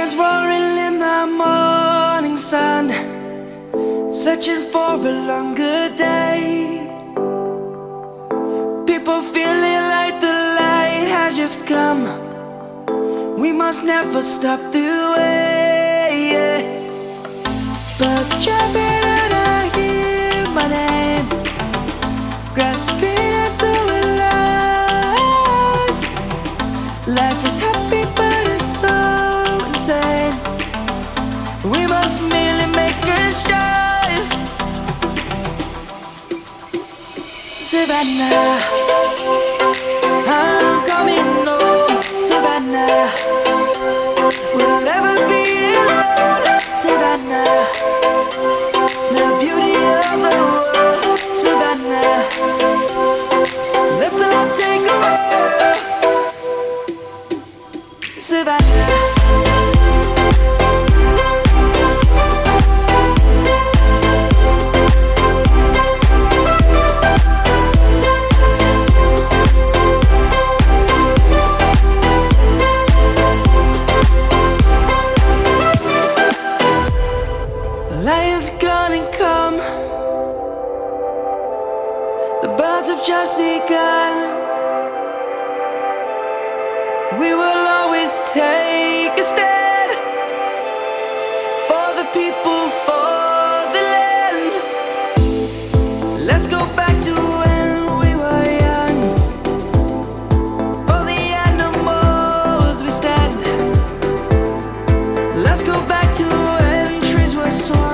Lions roaring in the morning sun, searching for a longer day. People feeling like the light has just come. We must never stop the way. Birds chirping and I hear my name, grasping into a life. Life is happy but it's so insane. We must merely make a start. Savannah, I'm coming home. Savannah, we'll never be alone. Savannah, the beauty of the world. Savannah, let's all take a walk. Savannah. Lions gonna come. The birds have just begun. We will always take a stand for the people, for the land. Let's go back to when we were young. For the animals we stand. Let's go back to when trees were swung.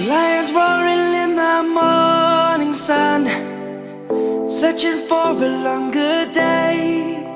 Lions roaring in the morning sun, searching for a longer day.